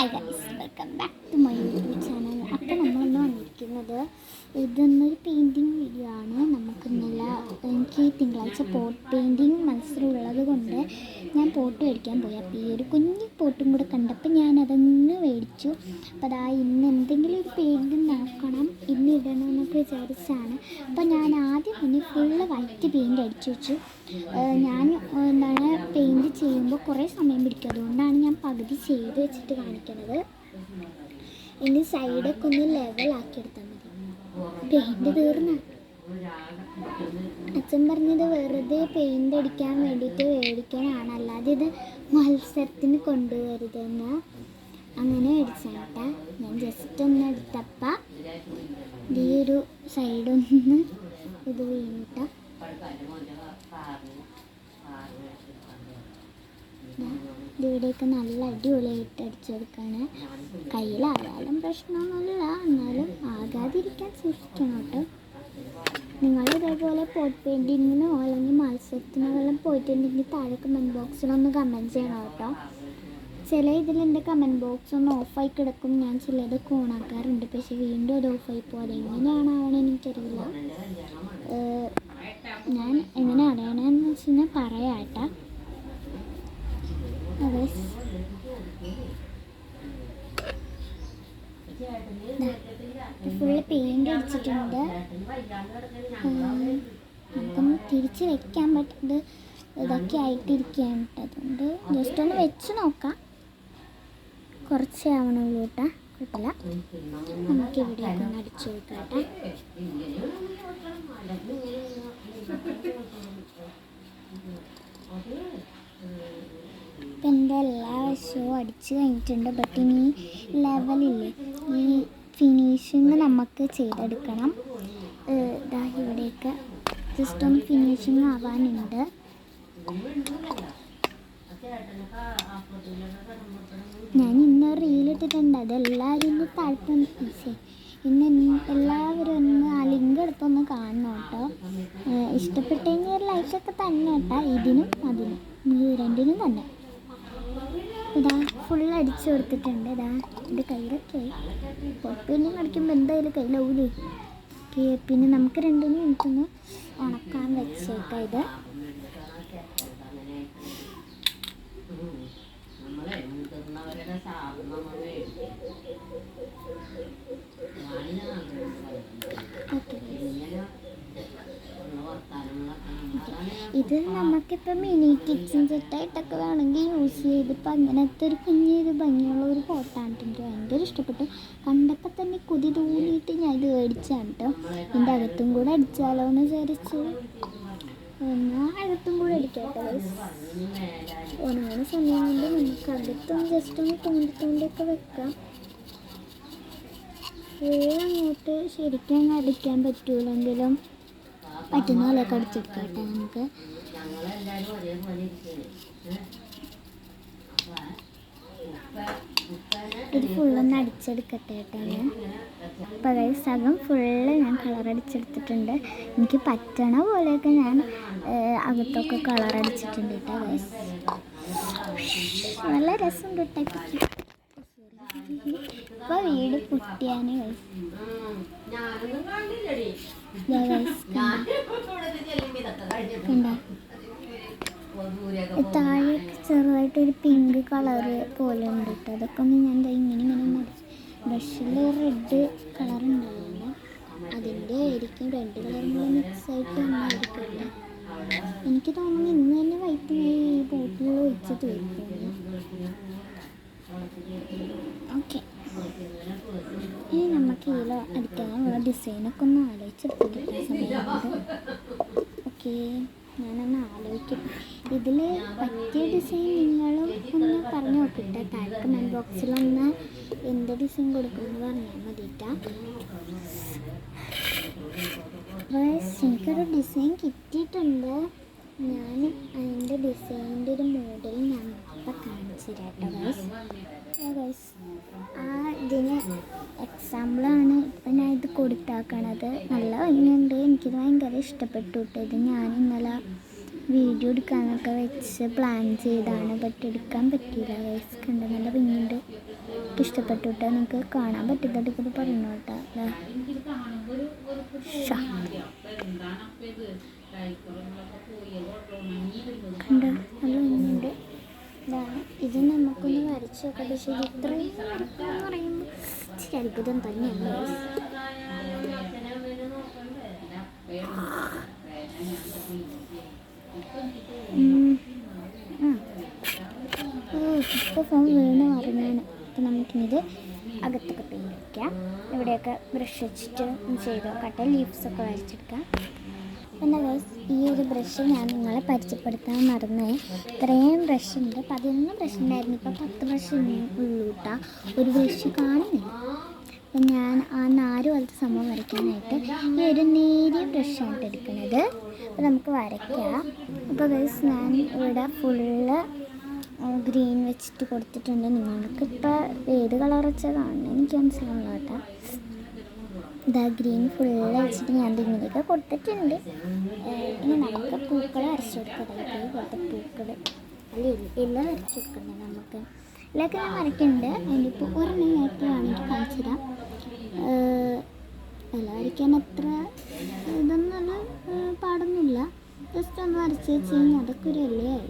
Hi guys, welcome back to my YouTube channel. അപ്പോൾ നമ്മളിന്ന് വന്നിരിക്കുന്നത് ഇതൊന്നൊരു പെയിൻറ്റിങ് വീഡിയോ ആണ്. എനിക്ക് തിങ്കളാഴ്ച പോട്ട് പെയിൻറ്റിങ് മത്സരം ഉള്ളത് കൊണ്ട് ഞാൻ പോട്ട് മേടിക്കാൻ പോയി. അപ്പോൾ ഈ ഒരു കുഞ്ഞു പോട്ടും കൂടെ കണ്ടപ്പോൾ ഞാനതൊന്ന് മേടിച്ചു. അപ്പോൾ അതാ ഇന്ന് എന്തെങ്കിലും ഒരു പെയിൻറ്റിങ് നോക്കണം, ഇന്ന് ഇടണമെന്നൊക്കെ വിചാരിച്ചാണ്. അപ്പോൾ ഞാൻ ആദ്യം തന്നെ ഫുള്ള് വൈറ്റ് പെയിൻറ്റ് അടിച്ചു വെച്ചു. ഞാൻ പെയിൻറ്റ് ചെയ്യുമ്പോൾ കുറേ സമയം പിടിക്കും, അതുകൊണ്ടാണ് ഞാൻ പകുതി ചെയ്ത് വെച്ചിട്ട് കാണിക്കുന്നത്. ഇനി സൈഡൊക്കെ ഒന്ന് ലെവലാക്കിയെടുത്താൽ മതി. പെയിൻറ്റ് തീർന്നു. അച്ഛൻ പറഞ്ഞത് വെറുതെ പെയിൻറ്റ് അടിക്കാൻ വേണ്ടിയിട്ട് മേടിക്കാനാണ്, അല്ലാതെ ഇത് മത്സരത്തിന് കൊണ്ടുവരുതെന്ന്. അങ്ങനെ മേടിച്ചാട്ടാ. ഞാൻ ജസ്റ്റ് ഒന്ന് എടുത്തപ്പോൾ ഈ ഒരു സൈഡൊന്ന് ഇത് വീണിട്ട ഇവിടെയൊക്കെ നല്ല അടിപൊളിയായിട്ട് അടിച്ചെടുക്കാണ്. കയ്യിലായാലും പ്രശ്നമൊന്നുമില്ല, എന്നാലും ആകാതിരിക്കാൻ സൂക്ഷിക്കണം കേട്ടോ. നിങ്ങൾ ഇതേപോലെ പോട്ട് പെയിൻറ്റിങ്ങിനോ അല്ലെങ്കിൽ മത്സരത്തിനോ എല്ലാം പോയിട്ടുണ്ടെങ്കിൽ താഴെ കമൻറ്റ് ബോക്സിലൊന്ന് കമൻറ്റ് ചെയ്യണം കേട്ടോ. ചില ഇതിലെൻ്റെ കമൻറ്റ് ബോക്സ് ഒന്ന് ഓഫായി കിടക്കും, ഞാൻ ചിലതൊക്കെ ഓണാക്കാറുണ്ട്, പക്ഷേ വീണ്ടും അത് ഓഫായി പോകും. അതെങ്ങനെയാണ് ആവണമെന്ന് എനിക്കറിയില്ല. ഞാൻ എങ്ങനെ അറിയണമെന്ന് വെച്ച് കഴിഞ്ഞാൽ പറയാട്ടാ. ഫുള്ള് പെയിൻ്റ് അടിച്ചിട്ടുണ്ട്. നമുക്കൊന്ന് തിരിച്ച് വെക്കാൻ പറ്റുന്നത് ഇതൊക്കെ ആയിട്ടിരിക്കുകയാണ്. അതുകൊണ്ട് ജസ്റ്റ് ഒന്ന് വെച്ച് നോക്കാം. കുറച്ചേ ആവണുള്ളൂ കേട്ടാ, കുഴപ്പമില്ല. നമുക്ക് ഇവിടെയൊക്കെ ഒന്ന് അടിച്ചു വെക്കാട്ടെ. ഇപ്പം എൻ്റെ എല്ലാ വശവും അടിച്ച് കഴിഞ്ഞിട്ടുണ്ട്. ബട്ട് ഇനി ലെവലില്ലേ, ഈ ഫിനിഷിങ് നമുക്ക് ചെയ്തെടുക്കണം. ഇതാ ഇവിടെയൊക്കെ ജസ്റ്റ് ഒന്ന് ഫിനിഷിങ് ആവാനുണ്ട്. ഞാൻ ഇന്ന് റീലിട്ടിട്ടുണ്ട്, അതെല്ലാവരും ഒന്ന് താല്പര്യം ഇന്ന് എല്ലാവരും ഒന്ന് ആ ലിങ്ക് എടുത്തൊന്ന് കാണണം കേട്ടോ. ഇഷ്ടപ്പെട്ടെങ്കിൽ ഒരു ലൈക്കൊക്കെ തന്നെ കേട്ടോ, ഇതിനും അതിനും രണ്ടിനും തന്നെ. ഇതാ ഫുൾ അടിച്ചു കൊടുത്തിട്ടുണ്ട്. ഇതാ എൻ്റെ കയ്യിലൊക്കെ പിന്നെ കളിക്കുമ്പോൾ എന്തായാലും കയ്യിലാവൂലേ. പിന്നെ നമുക്ക് 2 മിനിറ്റ് ഒന്ന് ഉണക്കാൻ വെച്ചേക്കാം. ഇത് ഇത് നമുക്കിപ്പോൾ മിനി കിച്ചൺ സെറ്റായിട്ടൊക്കെ വേണമെങ്കിൽ യൂസ് ചെയ്തിപ്പോൾ അങ്ങനത്തെ ഒരു കുഞ്ഞൊരു ഭംഗിയുള്ള ഒരു പോട്ടാണ്. എനിക്ക് ഭയങ്കര ഇഷ്ടപ്പെട്ടു. കണ്ടപ്പോൾ തന്നെ കൊതി തോന്നിയിട്ട് ഞാൻ ഇത് മേടിച്ചാണ് കേട്ടോ. ഇതിൻ്റെ അകത്തും കൂടെ അടിച്ചാലോ എന്ന് വിചാരിച്ചു. എന്നാൽ അകത്തും കൂടെ അടിക്കാം കേട്ടോ. ഉണങ്ങുന്ന സമയം കൊണ്ട് നമുക്ക് അകത്തും ജസ്റ്റ് ഒന്ന് തോണ്ടിയൊക്കെ വെക്കാം. അങ്ങോട്ട് ശരിക്കും അടിക്കാൻ പറ്റൂലെങ്കിലും പറ്റുന്ന പോലെയൊക്കെ അടിച്ചെടുക്കാം കേട്ടോ. നമുക്ക് ഇത് ഫുള്ളൊന്ന് അടിച്ചെടുക്കട്ടെ കേട്ടോ. ഞാൻ അപ്പോൾ സകം ഫുള്ള് ഞാൻ കളർ അടിച്ചെടുത്തിട്ടുണ്ട്. എനിക്ക് പറ്റണ പോലെയൊക്കെ ഞാൻ അകത്തൊക്കെ കളർ അടിച്ചിട്ടുണ്ട് കേട്ടോ. നല്ല രസം കിട്ടാക്കി. ഇപ്പോൾ വീട് പൊട്ടിയാണ് താഴെ ചെറുതായിട്ടൊരു പിങ്ക് കളറ് പോലെ ഉണ്ട് കേട്ടോ. അതൊക്കെ ഒന്ന് ഞാൻ ഇങ്ങനെ ബ്രഷിൽ റെഡ് കളർ ഉണ്ടാവില്ല, അതിൻ്റെ ആയിരിക്കും. 2 കളറും കൂടെ മിക്സായിട്ട് ആയിരിക്കില്ല. എനിക്ക് തോന്നുന്നു ഇന്ന് തന്നെ വൈറ്റ് ഈ ബോട്ടിൽ ഒഴിച്ച് തീർക്കുന്നു. ഓക്കെ, ഇനി നമുക്ക് ഇതിൽ അടിക്കാനുള്ള ഡിസൈനൊക്കെ ഒന്ന് ആലോചിച്ചെടുത്തിട്ട് സമയത്ത്. ഓക്കെ, ഞാനൊന്ന് ആലോചിക്കും. ഇതിൽ പറ്റിയ ഡിസൈൻ നിങ്ങളും ഒന്ന് പറഞ്ഞു നോക്കിയിട്ട് താഴെ കമൻറ്റ് ബോക്സിലൊന്ന് എന്ത് ഡിസൈൻ കൊടുക്കുമെന്ന് പറഞ്ഞാൽ മതിട്ടാ. എനിക്കൊരു ഡിസൈൻ കിട്ടിയിട്ടുണ്ട്. ഞാൻ അതിൻ്റെ ഡിസൈനിൻ്റെ ഒരു മോഡൽ ഞാൻ ഇപ്പം കാണിച്ചു തരാം കേട്ടോ ഗൈസ്. ആ ഇതിന് എക്സാമ്പിളാണ് ഇപ്പം ഞാൻ ഇത് കൊടുത്താക്കണത്. നല്ല ഭംഗിയുണ്ട്, എനിക്കിത് ഭയങ്കര ഇഷ്ടപ്പെട്ടു കേട്ടോ. ഇത് ഞാൻ ഇന്നലെ വീഡിയോ എടുക്കാനൊക്കെ വെച്ച് പ്ലാൻ ചെയ്താണ്, ബട്ട് എടുക്കാൻ പറ്റിയില്ല ഗൈസ്. കണ്ട നല്ല ഭംഗിയുണ്ട്. എനിക്ക് ഇഷ്ടപ്പെട്ടു കേട്ടോ. നിങ്ങൾക്ക് കാണാൻ പറ്റുന്നതൊക്കെ പറഞ്ഞു കേട്ടോ. നല്ല ഭംഗിയുണ്ട്. ഇതാണ് ഇത് നമുക്കൊന്ന് വരച്ച് നോക്കാം. പക്ഷേ ഇത് ഇത്രയും വരയ്ക്കാന്ന് പറയുമ്പോൾ ഇച്ചിരി അത്ഭുതം തന്നെയാണ്. ഇപ്പോൾ ഫോൺ വീണ് മറിഞ്ഞാണ്. അപ്പോൾ നമുക്കിത് അകത്തൊക്കെ പെയിൻറ്റ് വയ്ക്കാം. ഇവിടെയൊക്കെ ബ്രഷ് വെച്ചിട്ട് ചെയ്ത് നോക്കട്ടെ. ലീവ്സൊക്കെ വരച്ചെടുക്കാം. പിന്നെ ഈ ഒരു ബ്രഷ് ഞാൻ നിങ്ങളെ പരിചയപ്പെടുത്താൻ മറന്നേ. ഇത്രയും ബ്രഷ് ഉണ്ട്. 11 ബ്രഷ് ഉണ്ടായിരുന്നു. ഇപ്പോൾ 10 ബ്രഷ് ഉള്ളൂ കേട്ടോ. ഒരു ബ്രഷ് കാണുന്നില്ല. അപ്പം ഞാൻ ആ 4 പോലത്തെ സംഭവം വരയ്ക്കാനായിട്ട് ഈ ഒരു നേരിയ ബ്രഷാണ് എടുക്കുന്നത്. അപ്പോൾ നമുക്ക് വരയ്ക്കാം. അപ്പോൾ ഞാൻ ഇവിടെ ഫുള്ള് ഗ്രീൻ വെച്ചിട്ട് കൊടുത്തിട്ടുണ്ട്. നിങ്ങൾക്കിപ്പോൾ ഏത് കളർ വെച്ചാൽ കാണുന്നത് എനിക്ക് മനസ്സിലാവില്ല കേട്ടോ. ഇതാ ഗ്രീൻ ഫുള്ള് വെച്ചിട്ട് ഞാൻ ഇങ്ങനെയൊക്കെ കൊടുത്തിട്ടുണ്ട്. ഇനി നമുക്ക് പൂക്കൾ വരച്ചു കൊടുക്കാം. പോലത്തെ പൂക്കൾ എല്ലാം വരച്ചു കൊടുക്കുന്നത് നമുക്ക്. ഇതിലൊക്കെ ഞാൻ വരയ്ക്കുന്നുണ്ട്. അതിനിപ്പോൾ ഒരെണ്ണമായിട്ട് വേണമെങ്കിൽ കാണിച്ചു തരാം. എല്ലാം വരയ്ക്കാൻ അത്ര ഇതൊന്നും പാടൊന്നുമില്ല. ജസ്റ്റ് ഒന്ന് വരച്ച് വെച്ച് കഴിഞ്ഞാൽ അതൊക്കെ ഒരു ഇലയായി.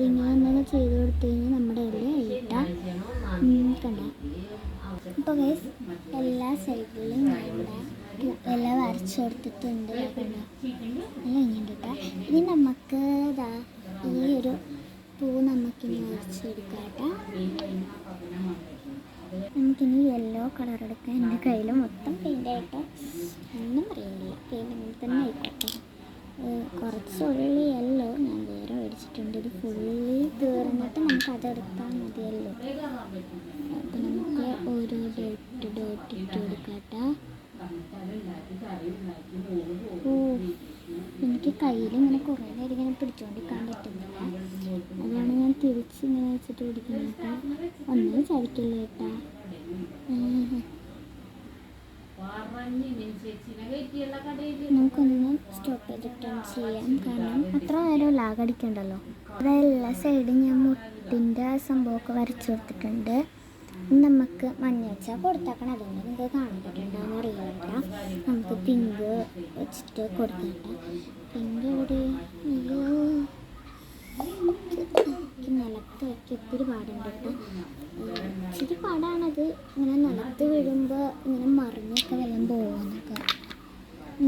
ഇങ്ങനെ എന്തൊക്കെ ചെയ്ത് കൊടുത്തു കഴിഞ്ഞാൽ നമ്മുടെ ഇലയായിട്ടാ കണ്ട. അപ്പോൾ ഗൈസ് എല്ലാ സൈഡിലും നമ്മുടെ ഇല വരച്ച് കൊടുത്തിട്ടുണ്ട്. കണ്ട നല്ല ഇങ്ങോട്ടാ. ഇനി നമുക്ക് ഈ ഒരു പൂ നമുക്കിനി വരച്ചെടുക്കാം കേട്ടോ. നമുക്കിനി യെല്ലോ കളർ എടുക്കാം. എൻ്റെ കയ്യിൽ മൊത്തം പെയിൻ്റ് ആയിട്ട് ഒന്നും പറയുന്നില്ല. പെയിൻ്റ് അങ്ങനെ തന്നെ ആയിക്കോട്ടെ. കുറച്ചുള്ളി യെല്ലോ ഞാൻ വേറെ മേടിച്ചിട്ടുണ്ട്. ഇത് ഫുള്ളി തീർന്നിട്ട് നമുക്ക് അതെടുത്താൽ മതിയല്ലോ. അപ്പം നമുക്ക് ഓരോ ഡോട്ട് ഇട്ട് കൊടുക്കാം. എനിക്ക് കയ്യിൽ ഇങ്ങനെ കുറേ നേരം ഇങ്ങനെ പിടിച്ചുകൊണ്ടിരിക്കാൻ പറ്റുന്നില്ല. അതാണ് ഞാൻ തിരിച്ച് ഇങ്ങനെ വെച്ചിട്ട് പിടിക്കുന്നത് കേട്ടോ. ഒന്നും ചതിക്കില്ല കേട്ടോ. നമുക്കൊന്ന് സ്റ്റോപ്പ് ചെയ്തിട്ട് ചെയ്യാം. കാരണം അത്ര നേരം ലാഗടിക്കണ്ടല്ലോ. എല്ലാ സൈഡും ഞാൻ മുട്ടിൻ്റെ സംഭവമൊക്കെ വരച്ചു കൊടുത്തിട്ടുണ്ട്. നമുക്ക് മഞ്ഞ വെച്ചാൽ കൊടുത്താക്കണം. അതുകൊണ്ട് നിങ്ങൾക്ക് കാണാൻ പറ്റുന്നുണ്ടാകുന്ന അറിയില്ല. നമുക്ക് പിങ്ക് വെച്ചിട്ട് കൊടുക്കണ്ട. പിങ്ക് ഇവിടെ നിലത്ത് വയ്ക്കി ഒത്തിരി പാടുണ്ട് കേട്ടോ. ഇച്ചിരി പാടാണത്. ഇങ്ങനെ നിലത്ത് വീഴുമ്പോൾ ഇങ്ങനെ മറിഞ്ഞൊക്കെ വെള്ളം പോകുന്നൊക്കെ.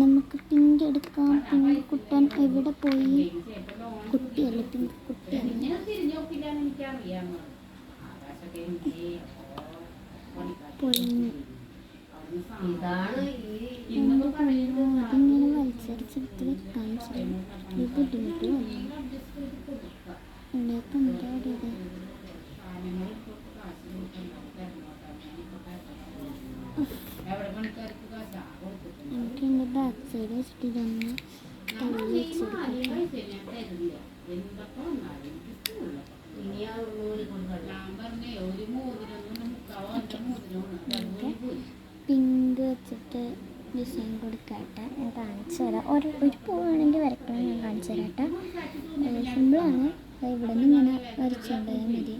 നമുക്ക് പിങ്ക് എടുക്കാം. പിങ്ക് കുട്ടൻ എവിടെ പോയി? കുട്ടിയല്ലേ പിങ്ക് കുട്ടിയാണ്. അതിങ്ങനെ വലിച്ചടിച്ചെടുത്ത് വെക്കാൻ ബുദ്ധിമുട്ട് വന്നു. ഇവിടെയൊക്കെ എന്താ ഇത്? എനിക്ക് എൻ്റെ ബാക്ക് സൈഡ് വെച്ചിട്ട് ഇതൊന്ന് തള്ളി വെച്ചെടുക്കാം. പിങ്ക് വെച്ചിട്ട് ഡിസൈൻ കൊടുക്കട്ടെ. ഞാൻ കാണിച്ചു തരാം. ഒരു പൂ വേണമെങ്കിൽ വരയ്ക്കണം. ഞാൻ കാണിച്ചു തരാട്ടെ. സിമ്പിളാണ്. ഇവിടെ നിന്ന് ഇങ്ങനെ വരച്ചുകൊണ്ടായാൽ മതി.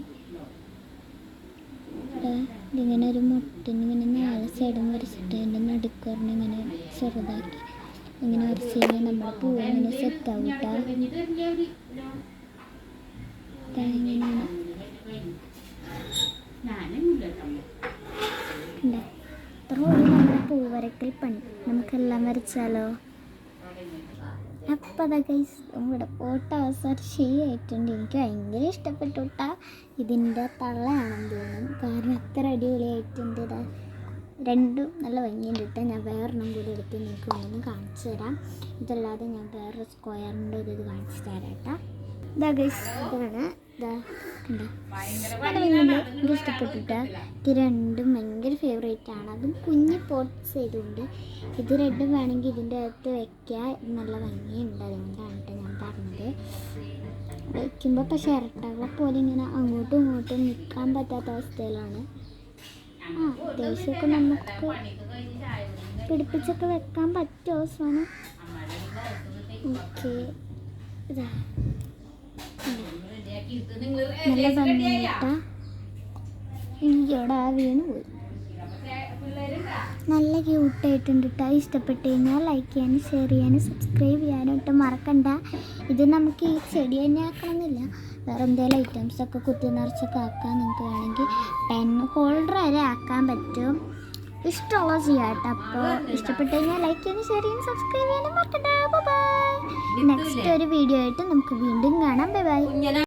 ഇതിങ്ങനെ ഒരു മുട്ടിന് ഇങ്ങനെ 4 സൈഡും വരച്ചിട്ട് അതിൻ്റെ നടുക്കറിന് ഇങ്ങനെ ചെറുതാക്കി ഇങ്ങനെ വരച്ച് കഴിഞ്ഞാൽ നമ്മുടെ പൂ ഇങ്ങനെ സെറ്റാവും കേട്ടോ. ഇങ്ങനെയാണ് ഇത്രയും നമ്മുടെ പൂ വരക്കൽ പണി. നമുക്കെല്ലാം വരച്ചാലോ? അപ്പം അതൊക്കെ ഇവിടെ ഫോട്ടോ അവസാനം ശരിയായിട്ടുണ്ട്. എനിക്ക് ഭയങ്കര ഇഷ്ടപ്പെട്ടു കേട്ടാ. ഇതിൻ്റെ തള്ളയാണെന്ന് തോന്നുന്നു. കാരണം അത്ര അടിപൊളിയായിട്ടുണ്ട്. രണ്ടും നല്ല ഭംഗിയുണ്ട് കേട്ടോ. ഞാൻ വേറൊരെണ്ണം കൂടി എടുത്ത് നിങ്ങൾക്ക് ഒന്നും കാണിച്ചു തരാം. ഇതല്ലാതെ ഞാൻ വേറൊരു സ്ക്വയറിൻ്റെ ഒരു ഇത് കാണിച്ചു തരാം കേട്ടോ. ഇതാ ഗൈസ് ഇതാണ്. ഇതാ കണ്ടോ നല്ല ഭംഗിയുണ്ട്. എനിക്ക് ഇഷ്ടപ്പെട്ടിട്ട്. ഇത് രണ്ടും ഭയങ്കര ഫേവറേറ്റ് ആണ്. അതും കുഞ്ഞ് പോട്ട്സ് ചെയ്തുകൊണ്ട് ഇത് രണ്ടും വേണമെങ്കിൽ ഇതിൻ്റെ അകത്ത് വയ്ക്കാൻ നല്ല ഭംഗിയുണ്ട്. അതുകൊണ്ടാണ് കേട്ടോ ഞാൻ പറഞ്ഞത്. വയ്ക്കുമ്പോൾ പക്ഷേ ഇരട്ടകളെ പോലെ ഇങ്ങനെ അങ്ങോട്ടും ഇങ്ങോട്ടും നിൽക്കാൻ പറ്റാത്ത അവസ്ഥയിലാണ്. അത്യാവശ്യമൊക്കെ നമുക്ക് പിടിപ്പിച്ചൊക്കെ വെക്കാൻ പറ്റും അവസാനം. ഓക്കെ ഇതാ നല്ല ഭംഗിയായിട്ടാ. ഈയോടാ വീണ് പോയി. നല്ല ക്യൂട്ടായിട്ടുണ്ട് കേട്ടോ. ഇഷ്ടപ്പെട്ട് കഴിഞ്ഞാൽ ലൈക്ക് ചെയ്യാനും ഷെയർ ചെയ്യാനും സബ്സ്ക്രൈബ് ചെയ്യാനും ഒട്ടും മറക്കണ്ട. ഇത് നമുക്ക് ഈ ചെടി തന്നെ ആക്കണമെന്നില്ല, വേറെ എന്തെങ്കിലും ഐറ്റംസൊക്കെ കുത്തി നിറച്ചൊക്കെ ആക്കാൻ നിങ്ങൾക്ക് വേണമെങ്കിൽ പെൻ ഹോൾഡർ വരെ ആക്കാൻ പറ്റും. ഇഷ്ടമുള്ള ചെയ്യാം കേട്ടോ. അപ്പോൾ ഇഷ്ടപ്പെട്ട് കഴിഞ്ഞാൽ ലൈക്ക് ചെയ്യാനും ഷെയർ ചെയ്യാനും സബ്സ്ക്രൈബ് ചെയ്യാനും മറക്കണ്ട. ബൈ. നെക്സ്റ്റ് ഒരു വീഡിയോ ആയിട്ട് നമുക്ക് വീണ്ടും കാണാം. ബൈ.